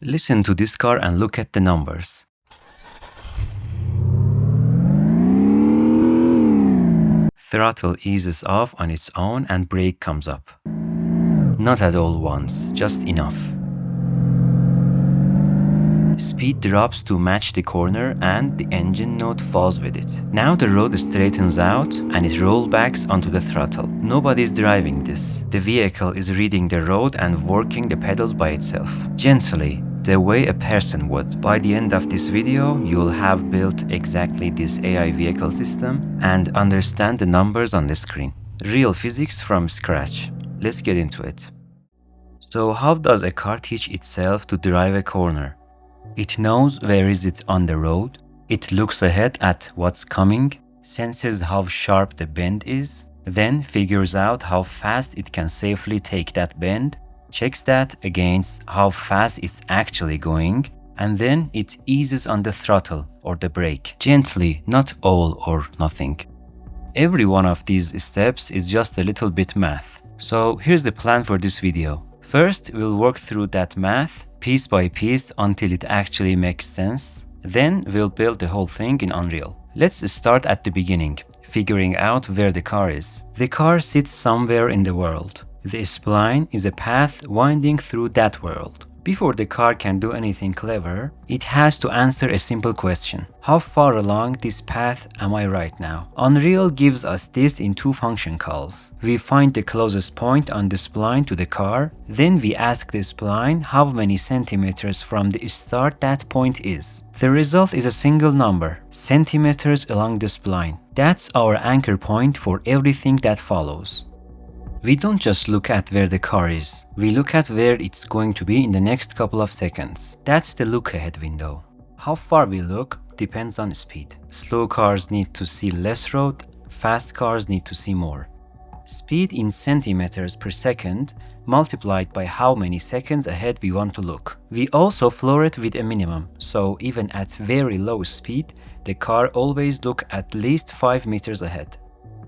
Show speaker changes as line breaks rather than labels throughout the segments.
Listen to this car and look at the numbers. Throttle eases off on its own and brake comes up. Not at all once, just enough. Speed drops to match the corner and the engine note falls with it. Now the road straightens out and it rollbacks onto the throttle. Nobody is driving this. The vehicle is reading the road and working the pedals by itself. Gently, the way a person would. By the end of this video, you'll have built exactly this AI vehicle system and understand the numbers on the screen. Real physics from scratch. Let's get into it. So how does a car teach itself to drive a corner? It knows where is it on the road, it looks ahead at what's coming, senses how sharp the bend is, then figures out how fast it can safely take that bend, checks that against how fast it's actually going, and then it eases on the throttle or the brake, gently, not all or nothing. Every one of these steps is just a little bit math. So here's the plan for this video. First, we'll work through that math piece by piece until it actually makes sense. Then we'll build the whole thing in Unreal. Let's start at the beginning, figuring out where the car is. The car sits somewhere in the world. The spline is a path winding through that world. Before the car can do anything clever, it has to answer a simple question. How far along this path am I right now? Unreal gives us this in two function calls. We find the closest point on the spline to the car, then we ask the spline how many centimeters from the start that point is. The result is a single number, centimeters along the spline. That's our anchor point for everything that follows. We don't just look at where the car is, we look at where it's going to be in the next couple of seconds. That's the look ahead window. How far we look depends on speed. Slow cars need to see less road, fast cars need to see more. Speed in centimeters per second multiplied by how many seconds ahead we want to look. We also floor it with a minimum, so even at very low speed, the car always looks at least 5 meters ahead.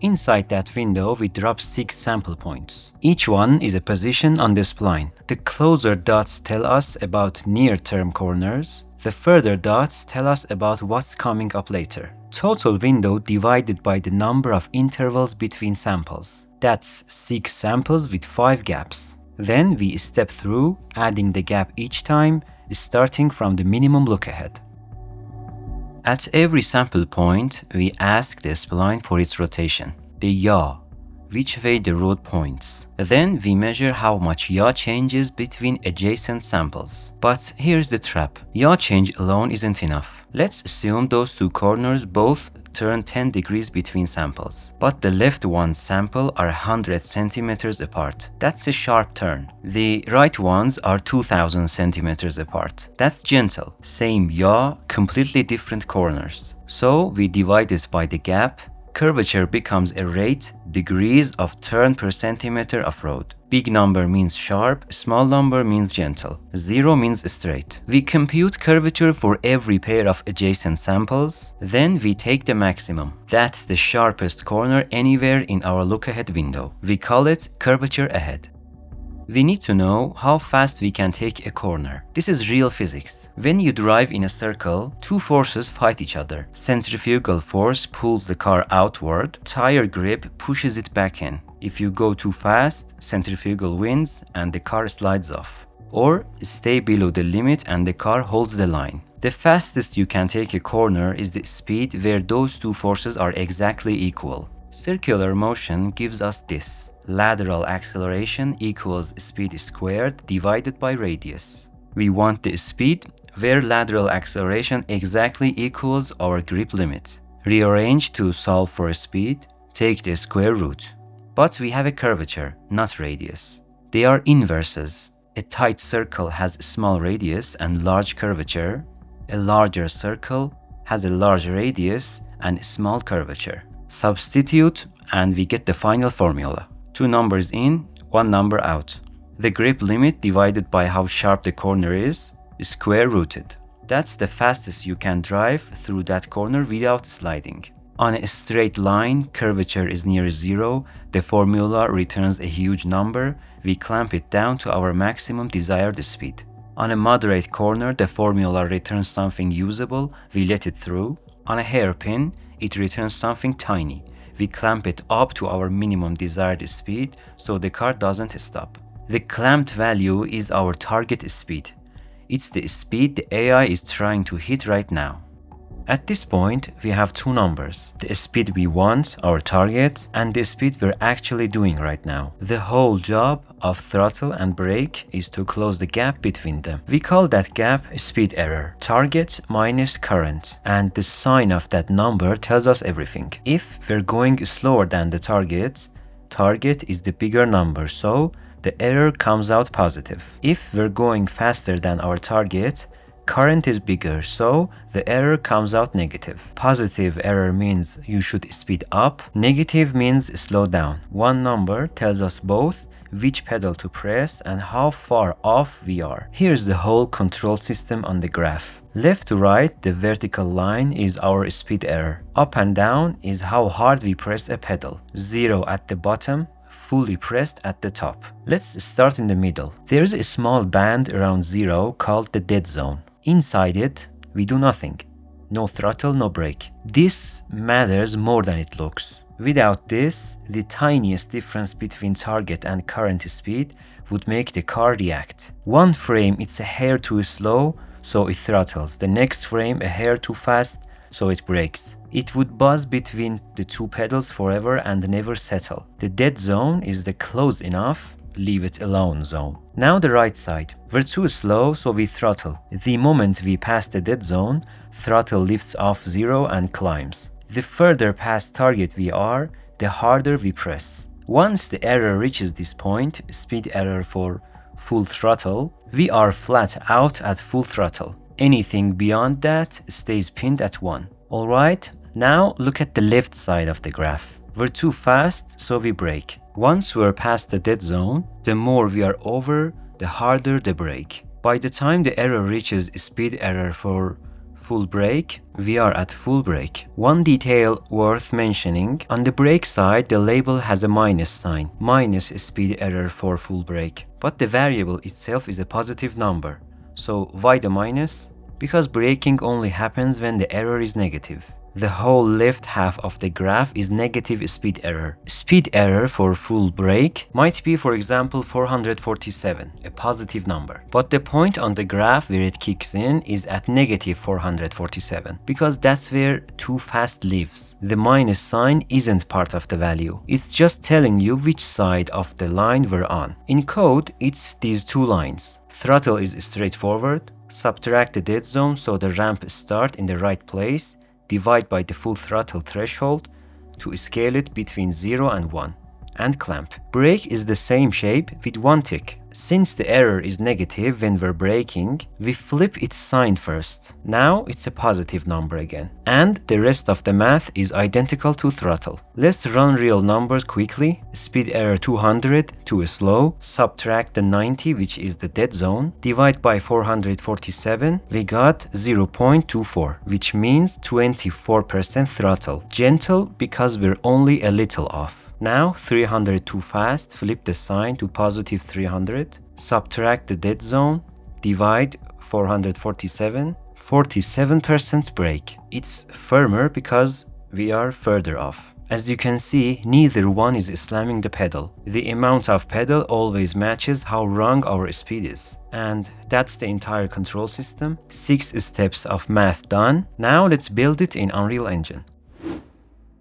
Inside that window, we drop 6 sample points. Each one is a position on the spline. The closer dots tell us about near-term corners. The further dots tell us about what's coming up later. Total window divided by the number of intervals between samples. That's 6 samples with 5 gaps. Then we step through, adding the gap each time, starting from the minimum look ahead. At every sample point, we ask the spline for its rotation, the yaw, which way the road points. Then we measure how much yaw changes between adjacent samples. But here's the trap. Yaw change alone isn't enough. Let's assume those two corners both turn 10 degrees between samples. But the left one's sample are 100 centimeters apart. That's a sharp turn. The right ones are 2000 centimeters apart. That's gentle. Same yaw, completely different corners. So we divide it by the gap. Curvature becomes a rate, degrees of turn per centimeter of road. Big number means sharp, small number means gentle. 0 means straight. We compute curvature for every pair of adjacent samples. Then we take the maximum. That's the sharpest corner anywhere in our look ahead window. We call it curvature ahead. We need to know how fast we can take a corner. This is real physics. When you drive in a circle, two forces fight each other. Centrifugal force pulls the car outward, tire grip pushes it back in. If you go too fast, centrifugal wins and the car slides off. Or stay below the limit and the car holds the line. The fastest you can take a corner is the speed where those two forces are exactly equal. Circular motion gives us this. Lateral acceleration equals speed squared divided by radius. We want the speed where lateral acceleration exactly equals our grip limit. Rearrange to solve for speed, take the square root. But we have a curvature, not radius. They are inverses. A tight circle has a small radius and large curvature. A larger circle has a large radius and small curvature. Substitute and we get the final formula. 2 numbers in, 1 number out. The grip limit divided by how sharp the corner is square rooted. That's the fastest you can drive through that corner without sliding. On a straight line, curvature is near 0. The formula returns a huge number. We clamp it down to our maximum desired speed. On a moderate corner, the formula returns something usable, we let it through. On a hairpin, it returns something tiny. We clamp it up to our minimum desired speed so the car doesn't stop. The clamped value is our target speed. It's the speed the AI is trying to hit right now. At this point, we have two numbers, the speed we want, our target, and the speed we're actually doing right now. The whole job of throttle and brake is to close the gap between them. We call that gap speed error, target minus current, and the sign of that number tells us everything. If we're going slower than the target is the bigger number, so the error comes out positive. If we're going faster than our target, current is bigger, so the error comes out negative. Positive error means you should speed up. Negative means slow down. One number tells us both which pedal to press and how far off we are. Here's the whole control system on the graph. Left to right, the vertical line is our speed error. Up and down is how hard we press a pedal. 0 at the bottom, fully pressed at the top. Let's start in the middle. There's a small band around 0 called the dead zone. Inside it, we do nothing. No throttle, no brake. This matters more than it looks. Without this, the tiniest difference between target and current speed would make the car react. One frame it's a hair too slow, so it throttles. The next frame a hair too fast, so it brakes. It would buzz between the two pedals forever and never settle. The dead zone is the close enough, leave it alone zone. Now the right side. We're too slow, so we throttle. The moment we pass the dead zone, throttle lifts off 0 and climbs. The further past target we are, the harder we press. Once the error reaches this point, speed error for full throttle, we are flat out at full throttle. Anything beyond that stays pinned at 1. Alright, now look at the left side of the graph. We're too fast, so we brake. Once we're past the dead zone, the more we are over, the harder the brake. By the time the error reaches speed error for full brake, we are at full brake. One detail worth mentioning, on the brake side the label has a minus sign, minus speed error for full brake. But the variable itself is a positive number. So why the minus? Because braking only happens when the error is negative. The whole left half of the graph is negative speed error. Speed error for full brake might be, for example, 447, a positive number. But the point on the graph where it kicks in is at negative 447, because that's where too fast lives. The minus sign isn't part of the value. It's just telling you which side of the line we're on. In code, it's these two lines. Throttle is straightforward. Subtract the dead zone so the ramp starts in the right place. Divide by the full throttle threshold to scale it between 0 and 1, and clamp. Brake is the same shape with one tick. Since the error is negative when we're braking, we flip its sign first. Now it's a positive number again. And the rest of the math is identical to throttle. Let's run real numbers quickly. Speed error 200 to a slow, subtract the 90, which is the dead zone, divide by 447, we got 0.24, which means 24% throttle. Gentle because we're only a little off. Now 300 too fast, flip the sign to positive 300, subtract the dead zone, divide 447, 47% brake. It's firmer because we are further off. As you can see, neither one is slamming the pedal. The amount of pedal always matches how wrong our speed is. And that's the entire control system. 6 steps of math done. Now let's build it in Unreal Engine.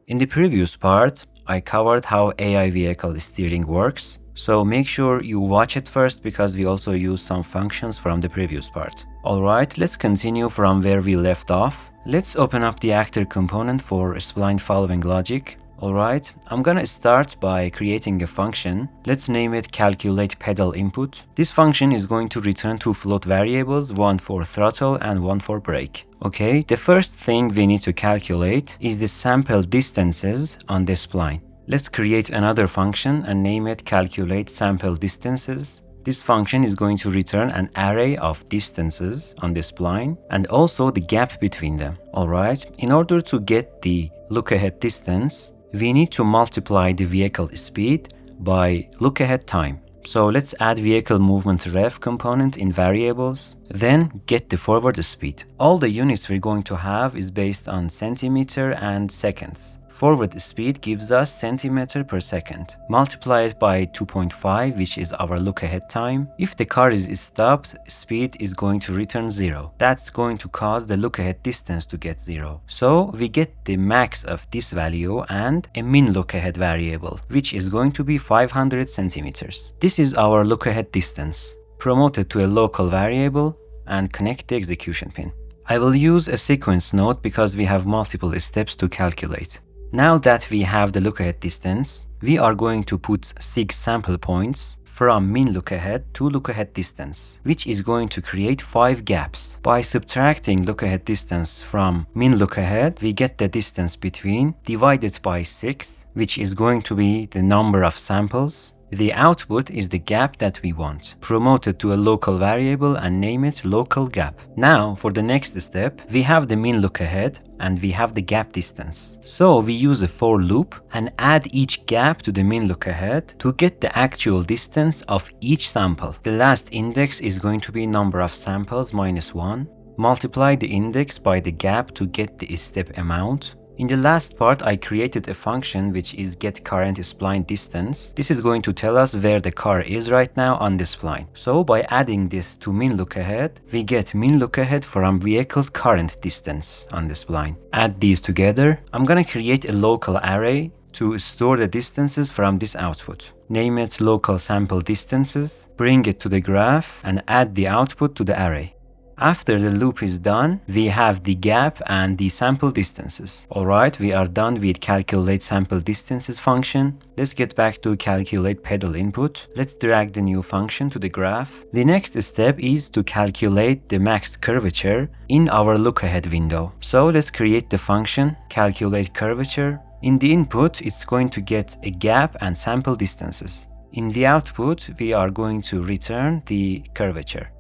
In the previous part, I covered how AI vehicle steering works, so make sure you watch it first because we also use some functions from the previous part. Alright, let's continue from where we left off. Let's open up the actor component for spline following logic. Alright, I'm gonna start by creating a function. Let's name it calculate pedal input. This function is going to return two float variables, one for throttle and one for brake. Okay, the first thing we need to calculate is the sample distances on the spline. Let's create another function and name it calculate sample distances. This function is going to return an array of distances on the spline and also the gap between them. Alright, in order to get the look-ahead distance, we need to multiply the vehicle speed by look-ahead time. So let's add vehicle movement ref component in variables, then get the forward speed. All the units we're going to have is based on centimeter and seconds. Forward speed gives us centimeter per second. Multiply it by 2.5, which is our look ahead time. If the car is stopped, speed is going to return 0. That's going to cause the look ahead distance to get 0. So we get the max of this value and a min look ahead variable, which is going to be 500 centimeters. This is our look ahead distance. Promote it to a local variable and connect the execution pin. I will use a sequence node because we have multiple steps to calculate. Now that we have the look ahead distance, we are going to put 6 sample points from min look ahead to look ahead distance, which is going to create 5 gaps. By subtracting look ahead distance from min look ahead, we get the distance between divided by 6, which is going to be the number of samples. The output is the gap that we want. Promote it to a local variable and name it local gap. Now for the next step, we have the min look ahead and we have the gap distance. So we use a for loop and add each gap to the min look ahead to get the actual distance of each sample. The last index is going to be number of samples minus 1. Multiply the index by the gap to get the step amount. In the last part, I created a function which is get current spline distance. This is going to tell us where the car is right now on the spline. So by adding this to min look ahead, we get min look ahead from vehicle's current distance on the spline. Add these together. I'm gonna create a local array to store the distances from this output. Name it local sample distances, bring it to the graph and add the output to the array. After the loop is done, we have the gap and the sample distances. Alright, we are done with calculate sample distances function. Let's get back to calculate pedal input. Let's drag the new function to the graph. The next step is to calculate the max curvature in our look ahead window. So let's create the function calculate curvature. In the input, it's going to get a gap and sample distances. In the output, we are going to return the curvature.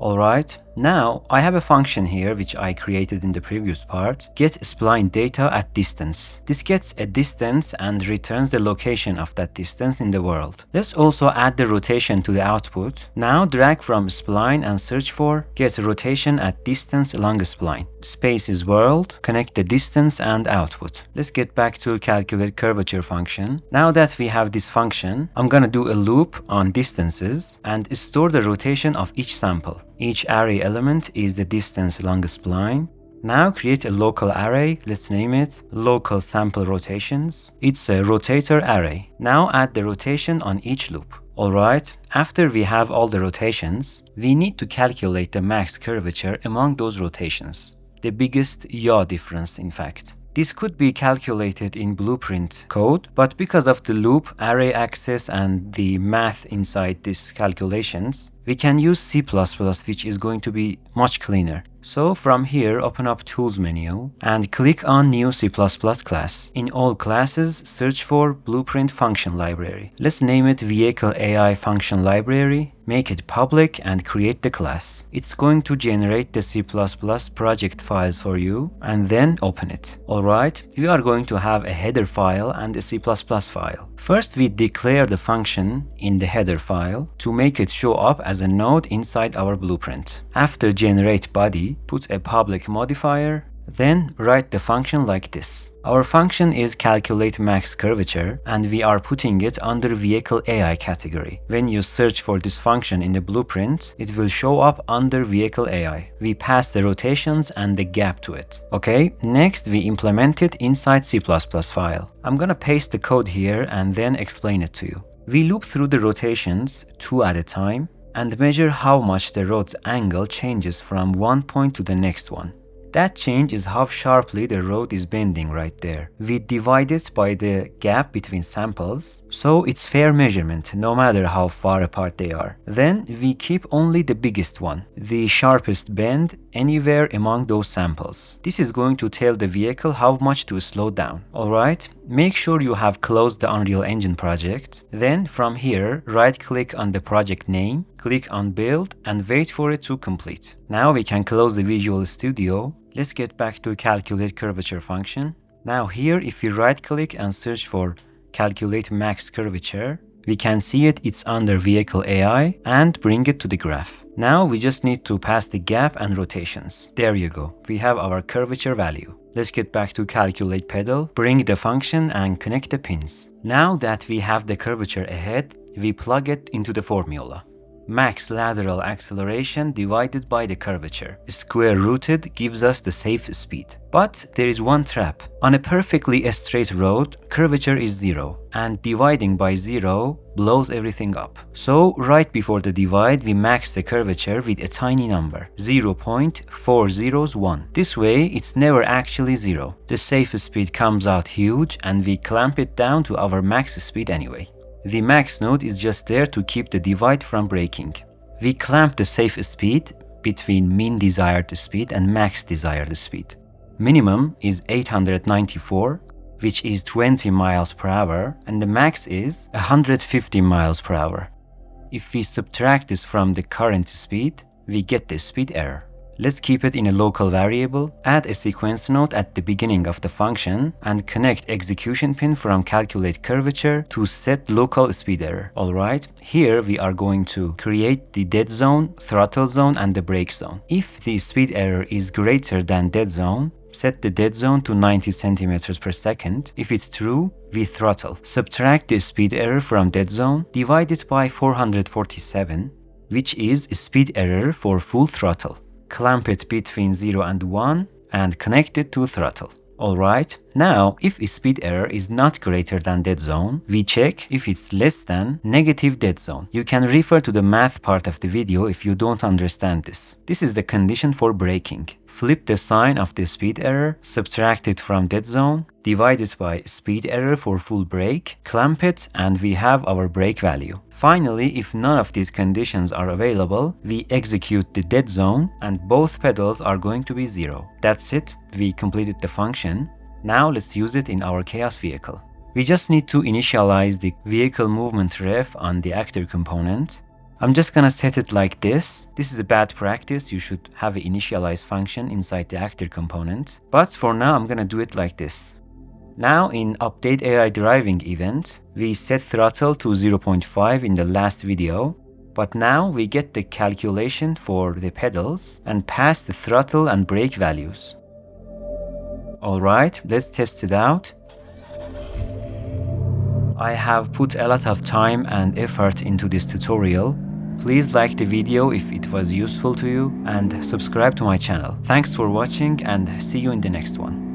Alright, now I have a function here which I created in the previous part, get spline data at distance. This gets a distance and returns the location of that distance in the world. Let's also add the rotation to the output. Now drag from spline and search for get rotation at distance along a spline. Space is world, connect the distance and output. Let's get back to calculate curvature function. Now that we have this function, I'm gonna do a loop on distances and store the rotation of each sample. Each array element is the distance along a spline. Now create a local array, let's name it local sample rotations. It's a rotator array. Now add the rotation on each loop. Alright, after we have all the rotations, we need to calculate the max curvature among those rotations. The biggest yaw difference, in fact. This could be calculated in blueprint code, but because of the loop, array access and the math inside these calculations, we can use C++, which is going to be much cleaner. So from here, open up Tools menu and click on New C++ class. In all classes, search for Blueprint Function Library. Let's name it Vehicle AI Function Library, make it public and create the class. It's going to generate the C++ project files for you and then open it. Alright, we are going to have a header file and a C++ file. First, we declare the function in the header file to make it show up as a node inside our blueprint. After generate body, put a public modifier, then write the function like this. Our function is calculate max curvature and we are putting it under vehicle AI category. When you search for this function in the blueprint, it will show up under vehicle AI. We pass the rotations and the gap to it. Okay, next we implement it inside C++ file. I'm gonna paste the code here and then explain it to you. We loop through the rotations 2 at a time and measure how much the road's angle changes from one point to the next one. That change is how sharply the road is bending right there. We divide it by the gap between samples, so it's fair measurement no matter how far apart they are. Then we keep only the biggest one, the sharpest bend anywhere among those samples. This is going to tell the vehicle how much to slow down. Alright, make sure you have closed the Unreal Engine project. Then from here, right click on the project name, click on build and wait for it to complete. Now we can close the Visual Studio. Let's get back to calculate curvature function. Now here, if we right click and search for calculate max curvature, We can see it's under Vehicle AI and bring it to the graph. Now we just need to pass the gap and rotations. There you go. We have our curvature value. Let's get back to calculate pedal, bring the function and connect the pins. Now that we have the curvature ahead, we plug it into the formula. Max lateral acceleration divided by the curvature. Square rooted gives us the safe speed. But there is one trap. On a perfectly straight road, curvature is 0, and dividing by 0 blows everything up. So right before the divide, we max the curvature with a tiny number, 0.401. This way, it's never actually 0. The safe speed comes out huge, and we clamp it down to our max speed anyway. The max node is just there to keep the divide from breaking. We clamp the safe speed between min desired speed and max desired speed. Minimum is 894, which is 20 miles per hour, and the max is 150 miles per hour. If we subtract this from the current speed, we get the speed error. Let's keep it in a local variable, add a sequence node at the beginning of the function, and connect execution pin from calculate curvature to set local speed error. Alright, here we are going to create the dead zone, throttle zone, and the brake zone. If the speed error is greater than dead zone, set the dead zone to 90 centimeters per second. If it's true, we throttle. Subtract the speed error from dead zone, divide it by 447, which is speed error for full throttle. Clamp it between 0 and 1 and connect it to throttle. Alright, now if speed error is not greater than dead zone, we check if it's less than negative dead zone. You can refer to the math part of the video if you don't understand this. This is the condition for braking. Flip the sign of the speed error, subtract it from dead zone, divide it by speed error for full brake, clamp it, and we have our brake value. Finally, if none of these conditions are available, we execute the dead zone and both pedals are going to be 0. That's it, we completed the function. Now let's use it in our chaos vehicle. We just need to initialize the vehicle movement ref on the actor component. I'm just gonna set it like this. This is a bad practice. You should have an initialize function inside the actor component. But for now, I'm gonna do it like this. Now in update AI driving event, we set throttle to 0.5 in the last video. But now we get the calculation for the pedals and pass the throttle and brake values. Alright, let's test it out. I have put a lot of time and effort into this tutorial. Please like the video if it was useful to you and subscribe to my channel. Thanks for watching and see you in the next one.